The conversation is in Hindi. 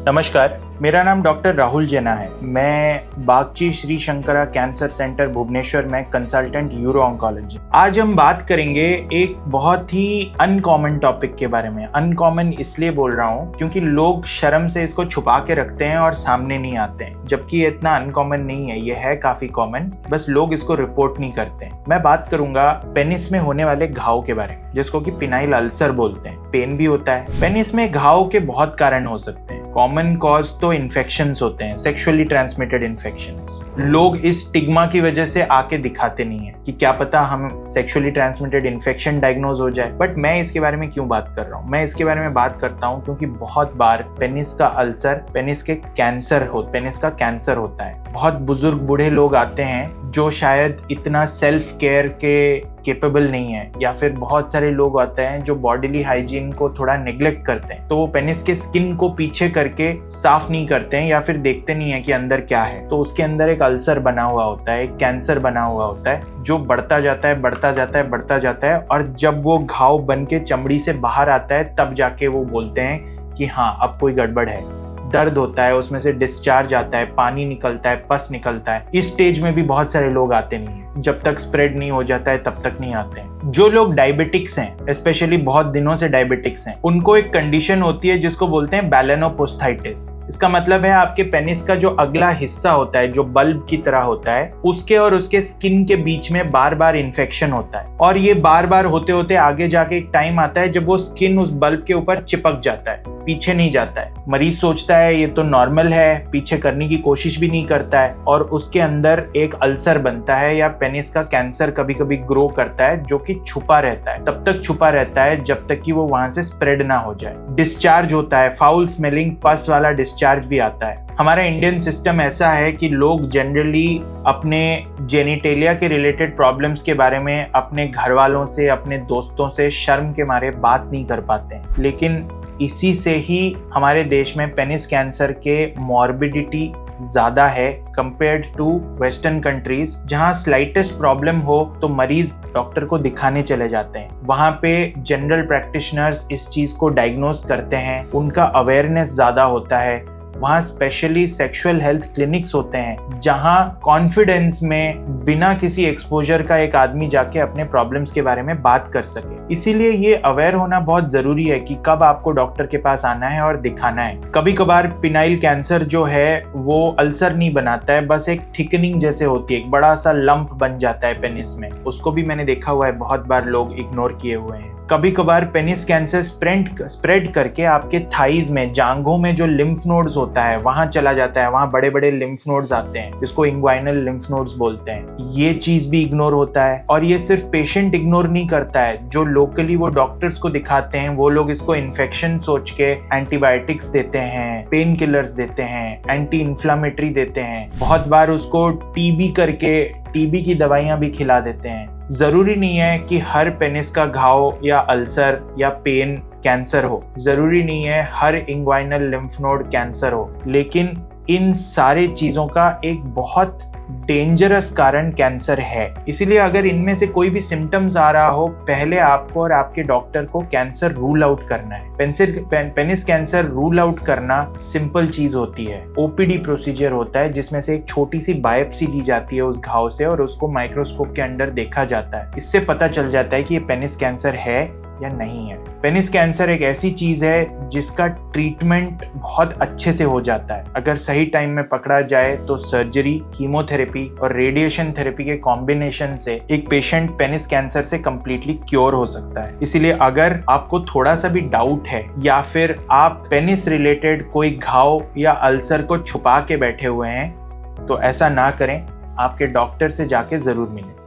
नमस्कार, मेरा नाम डॉक्टर राहुल जेना है। मैं बागची श्री शंकरा कैंसर सेंटर भुवनेश्वर में कंसल्टेंट यूरो ऑन्कोलॉजी। आज हम बात करेंगे एक बहुत ही अनकॉमन टॉपिक के बारे में। अनकॉमन इसलिए बोल रहा हूँ क्योंकि लोग शर्म से इसको छुपा के रखते हैं और सामने नहीं आते हैं, जबकि ये इतना अनकॉमन नहीं है। ये है काफी कॉमन, बस लोग इसको रिपोर्ट नहीं करते हैं। मैं बात करूंगा पेनिस में होने वाले घाव के बारे में, जिसको कि पिनाइल अल्सर बोलते हैं। पेन भी होता है। पेनिस में घाव के बहुत कारण हो सकते हैं। कॉमन कॉज तो इन्फेक्शंस होते हैं, सेक्सुअली ट्रांसमिटेड इन्फेक्शंस। लोग इस स्टिग्मा की वजह से आके दिखाते नहीं है कि क्या पता हम सेक्सुअली ट्रांसमिटेड इन्फेक्शन डायग्नोज हो जाए। बट मैं इसके बारे में क्यों बात कर रहा हूँ? मैं इसके बारे में बात करता हूँ क्योंकि बहुत बार पेनिस का अल्सर पेनिस का कैंसर होता है। बहुत बुजुर्ग बूढ़े लोग आते हैं जो शायद इतना सेल्फ केयर के केपेबल नहीं है, या फिर बहुत सारे लोग आते हैं जो बॉडीली हाइजीन को थोड़ा नेग्लेक्ट करते हैं, तो वो पेनिस के स्किन को पीछे करके साफ नहीं करते हैं या फिर देखते नहीं है कि अंदर क्या है। तो उसके अंदर एक अल्सर बना हुआ होता है, एक कैंसर बना हुआ होता है, जो बढ़ता जाता है और जब वो घाव बन के चमड़ी से बाहर आता है तब जाके वो बोलते हैं कि हाँ, अब कोई गड़बड़ है। दर्द होता है, उसमें से डिस्चार्ज आता है, पानी निकलता है, पस निकलता है। इस स्टेज में भी बहुत सारे लोग आते नहीं हैं। जब तक स्प्रेड नहीं हो जाता है तब तक नहीं आते हैं। जो लोग डायबिटिक्स हैं, स्पेशली बहुत दिनों से डायबिटिक्स हैं, उनको एक कंडीशन होती है जिसको बोलते हैं बैलेनोपोस्थाइटिस। इसका मतलब है आपके पेनिस का जो अगला हिस्सा होता है, जो बल्ब की तरह होता है, उसके और उसके स्किन के बीच में बार बार इन्फेक्शन होता है। और ये बार बार होते होते आगे जाके एक टाइम आता है जब वो स्किन उस बल्ब के ऊपर चिपक जाता है, पीछे नहीं जाता है। मरीज सोचता है ये तो नॉर्मल है, पीछे करने की कोशिश भी नहीं करता है, और उसके अंदर एक अल्सर बनता है या पेनिस का कैंसर कभी कभी ग्रो करता है, जो कि छुपा रहता है। तब तक छुपा रहता है जब तक कि वो वहां से स्प्रेड ना हो जाए। डिस्चार्ज होता है, फाउल स्मेलिंग पस वाला डिस्चार्ज भी आता है। हमारा इंडियन सिस्टम ऐसा है कि लोग जनरली अपने जेनिटेलिया के रिलेटेड प्रॉब्लम्स के बारे में अपने घर वालों से, अपने दोस्तों से शर्म के मारे बात नहीं कर पाते हैं। लेकिन इसी से ही हमारे देश में पेनिस कैंसर के मॉर्बिडिटी ज्यादा है कंपेयर्ड टू वेस्टर्न कंट्रीज, जहां स्लाइटेस्ट प्रॉब्लम हो तो मरीज डॉक्टर को दिखाने चले जाते हैं। वहां पे जनरल प्रैक्टिशनर्स इस चीज को डायग्नोज करते हैं, उनका अवेयरनेस ज्यादा होता है। वहाँ स्पेशली सेक्सुअल हेल्थ क्लिनिक्स होते हैं, जहाँ कॉन्फिडेंस में बिना किसी एक्सपोजर का एक आदमी जाके अपने प्रॉब्लम्स के बारे में बात कर सके। इसीलिए ये अवेयर होना बहुत जरूरी है कि कब आपको डॉक्टर के पास आना है और दिखाना है। कभी कभार पिनाइल कैंसर जो है वो अल्सर नहीं बनाता है, बस एक थिकनिंग जैसे होती है, एक बड़ा सा लंप बन जाता है पेनिस में। उसको भी मैंने देखा हुआ है, बहुत बार लोग इग्नोर किए हुए हैं। कभी कभार पेनिस कैंसर स्प्रेड करके आपके थाइज में, जांघों में जो लिम्फ नोड्स होता है वहां चला जाता है। वहां बड़े बड़े लिम्फ नोड्स आते हैं, जिसको इंग्वाइनल लिम्फ नोड्स बोलते हैं। ये चीज भी इग्नोर होता है। और ये सिर्फ पेशेंट इग्नोर नहीं करता है, जो लोकली वो डॉक्टर्स को दिखाते हैं वो लोग इसको इन्फेक्शन सोच के एंटीबायोटिक्स देते हैं, पेन किलर्स देते हैं, एंटी इन्फ्लामेटरी देते हैं। बहुत बार उसको टीबी की दवाइयां भी खिला देते हैं। जरूरी नहीं है कि हर पेनिस का घाव या अल्सर या पेन कैंसर हो, जरूरी नहीं है हर इंग्वाइनल लिम्फ नोड कैंसर हो, लेकिन इन सारे चीजों का एक बहुत डेंजरस कारण कैंसर है। इसीलिए अगर इनमें से कोई भी सिम्टम्स आ रहा हो, पहले आपको और आपके डॉक्टर को कैंसर रूल आउट करना है। पेनिस कैंसर रूल आउट करना सिंपल चीज होती है। ओपीडी प्रोसीजर होता है, जिसमें से एक छोटी सी बायोप्सी ली जाती है उस घाव से और उसको माइक्रोस्कोप के अंदर देखा जाता है। इससे पता चल जाता है कि ये पेनिस कैंसर है या नहीं है। पेनिस कैंसर एक ऐसी चीज है जिसका ट्रीटमेंट बहुत अच्छे से हो जाता है। अगर सही टाइम में पकड़ा जाए तो सर्जरी, कीमोथेरेपी और रेडिएशन थेरेपी के कॉम्बिनेशन से एक पेशेंट पेनिस कैंसर से कंप्लीटली क्योर हो सकता है। इसीलिए अगर आपको थोड़ा सा भी डाउट है या फिर आप पेनिस रिलेटेड कोई घाव या अल्सर को छुपा के बैठे हुए हैं, तो ऐसा ना करें, आपके डॉक्टर से जाके जरूर मिलें।